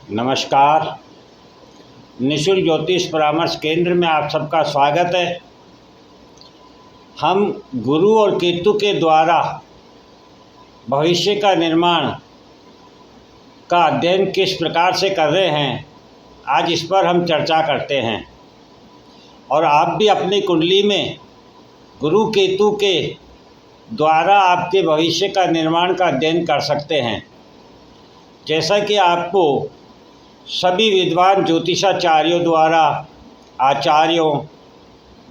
नमस्कार। निःशुल्क ज्योतिष परामर्श केंद्र में आप सबका स्वागत है। हम गुरु और केतु के द्वारा भविष्य का निर्माण का अध्ययन किस प्रकार से कर रहे हैं, आज इस पर हम चर्चा करते हैं। और आप भी अपनी कुंडली में गुरु केतु के द्वारा आपके भविष्य का निर्माण का अध्ययन कर सकते हैं। जैसा कि आपको सभी विद्वान ज्योतिषाचार्यों द्वारा, आचार्यों,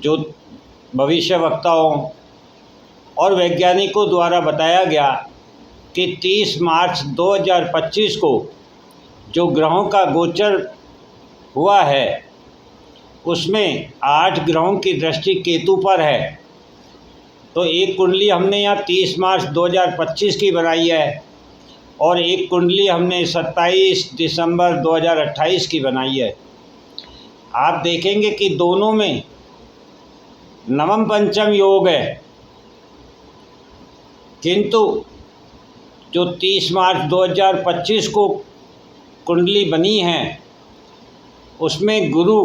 जो भविष्यवक्ताओं और वैज्ञानिकों द्वारा बताया गया कि 30 मार्च 2025 को जो ग्रहों का गोचर हुआ है उसमें 8 ग्रहों की दृष्टि केतु पर है। तो एक कुंडली हमने यहाँ 30 मार्च 2025 की बनाई है और एक कुंडली हमने 27 दिसंबर 2028 की बनाई है। आप देखेंगे कि दोनों में नवम पंचम योग है, किंतु जो 30 मार्च 2025 को कुंडली बनी है उसमें गुरु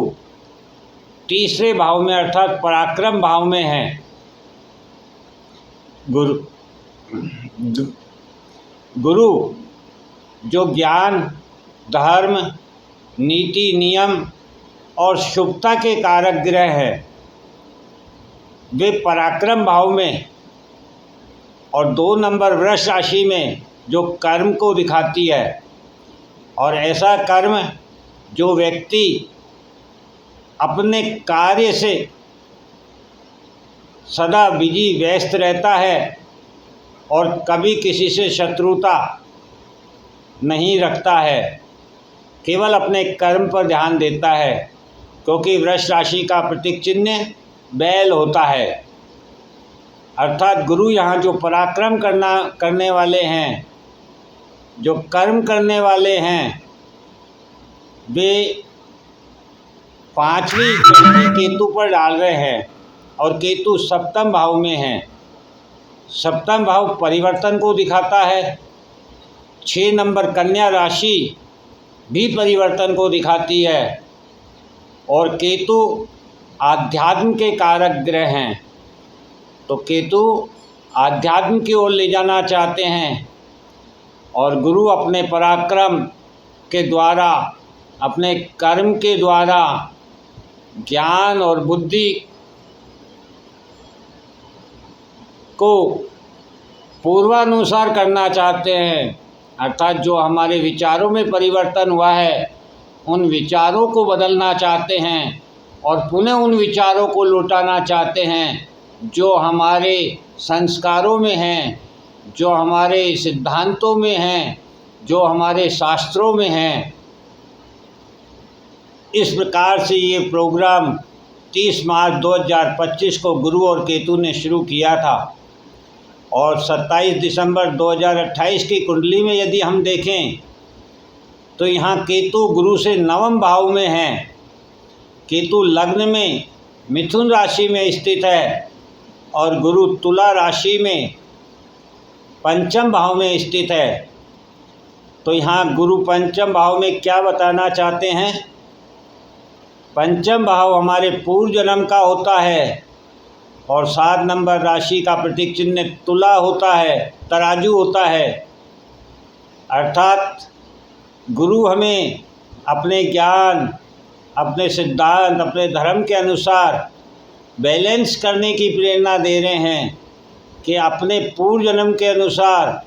तीसरे भाव में अर्थात पराक्रम भाव में है। गुरु जो ज्ञान, धर्म, नीति, नियम और शुभता के कारक ग्रह है, वे पराक्रम भाव में और 2 नंबर वृष राशि में जो कर्म को दिखाती है। और ऐसा कर्म जो व्यक्ति अपने कार्य से सदा बिजी व्यस्त रहता है और कभी किसी से शत्रुता नहीं रखता है, केवल अपने कर्म पर ध्यान देता है, क्योंकि वृष राशि का प्रतीक चिन्ह बैल होता है। अर्थात गुरु यहाँ जो पराक्रम करने वाले हैं, जो कर्म करने वाले हैं, वे 5वीं दृष्टि केतु पर डाल रहे हैं और केतु सप्तम भाव में है। सप्तम भाव परिवर्तन को दिखाता है। 6 नंबर कन्या राशि भी परिवर्तन को दिखाती है और केतु आध्यात्म के कारक ग्रह हैं। तो केतु आध्यात्म की ओर ले जाना चाहते हैं और गुरु अपने पराक्रम के द्वारा, अपने कर्म के द्वारा ज्ञान और बुद्धि को पूर्वानुसार करना चाहते हैं। अर्थात जो हमारे विचारों में परिवर्तन हुआ है उन विचारों को बदलना चाहते हैं और पुनः उन विचारों को लौटाना चाहते हैं जो हमारे संस्कारों में हैं, जो हमारे सिद्धांतों में हैं, जो हमारे शास्त्रों में हैं। इस प्रकार से ये प्रोग्राम 30 मार्च 2025 को गुरु और केतु ने शुरू किया था और 27 दिसंबर 2028 की कुंडली में यदि हम देखें तो यहाँ केतु गुरु से नवम भाव में है। केतु लग्न में मिथुन राशि में स्थित है और गुरु तुला राशि में पंचम भाव में स्थित है। तो यहाँ गुरु पंचम भाव में क्या बताना चाहते हैं? पंचम भाव हमारे पूर्व जन्म का होता है और 7 नंबर राशि का प्रतीक चिन्ह तुला होता है, तराजू होता है। अर्थात गुरु हमें अपने ज्ञान, अपने सिद्धांत, अपने धर्म के अनुसार बैलेंस करने की प्रेरणा दे रहे हैं कि अपने पूर्व जन्म के अनुसार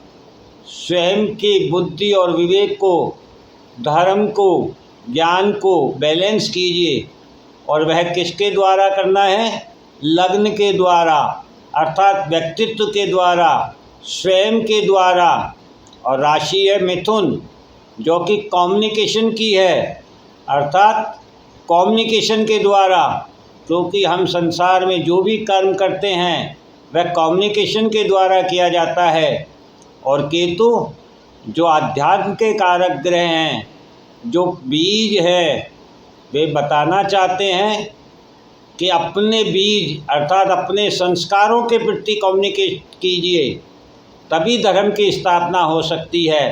स्वयं की बुद्धि और विवेक को, धर्म को, ज्ञान को बैलेंस कीजिए। और वह किसके द्वारा करना है? लग्न के द्वारा, अर्थात व्यक्तित्व के द्वारा, स्वयं के द्वारा। और राशि है मिथुन, जो कि कम्युनिकेशन की है, अर्थात कम्युनिकेशन के द्वारा, क्योंकि हम संसार में जो भी कर्म करते हैं वह कम्युनिकेशन के द्वारा किया जाता है। और केतु जो आध्यात्म के कारक ग्रह हैं, जो बीज है, वे बताना चाहते हैं कि अपने बीज अर्थात अपने संस्कारों के प्रति कम्युनिकेट कीजिए, तभी धर्म की स्थापना हो सकती है।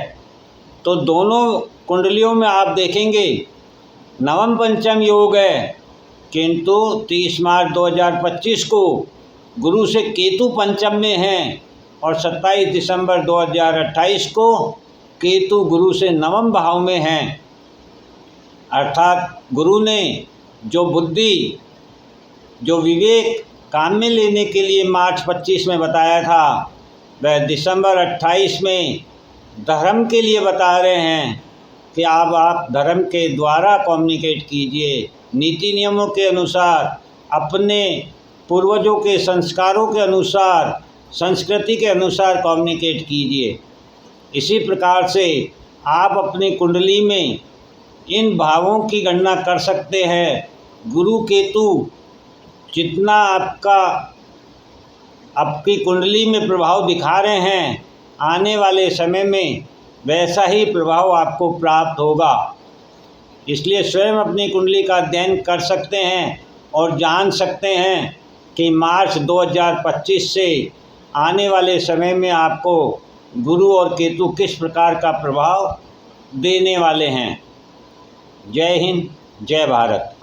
तो दोनों कुंडलियों में आप देखेंगे नवम पंचम योग है, किंतु 30 मार्च 2025 को गुरु से केतु पंचम में हैं और 27 दिसंबर 2028 को केतु गुरु से नवम भाव में हैं। अर्थात गुरु ने जो बुद्धि, जो विवेक काम में लेने के लिए मार्च 25 में बताया था, वह दिसंबर 28 में धर्म के लिए बता रहे हैं कि आप धर्म के द्वारा कम्युनिकेट कीजिए, नीति नियमों के अनुसार, अपने पूर्वजों के संस्कारों के अनुसार, संस्कृति के अनुसार कम्युनिकेट कीजिए। इसी प्रकार से आप अपनी कुंडली में इन भावों की गणना कर सकते हैं। गुरु केतु जितना आपकी कुंडली में प्रभाव दिखा रहे हैं, आने वाले समय में वैसा ही प्रभाव आपको प्राप्त होगा। इसलिए स्वयं अपनी कुंडली का अध्ययन कर सकते हैं और जान सकते हैं कि मार्च 2025 से आने वाले समय में आपको गुरु और केतु किस प्रकार का प्रभाव देने वाले हैं। जय हिंद, जय भारत।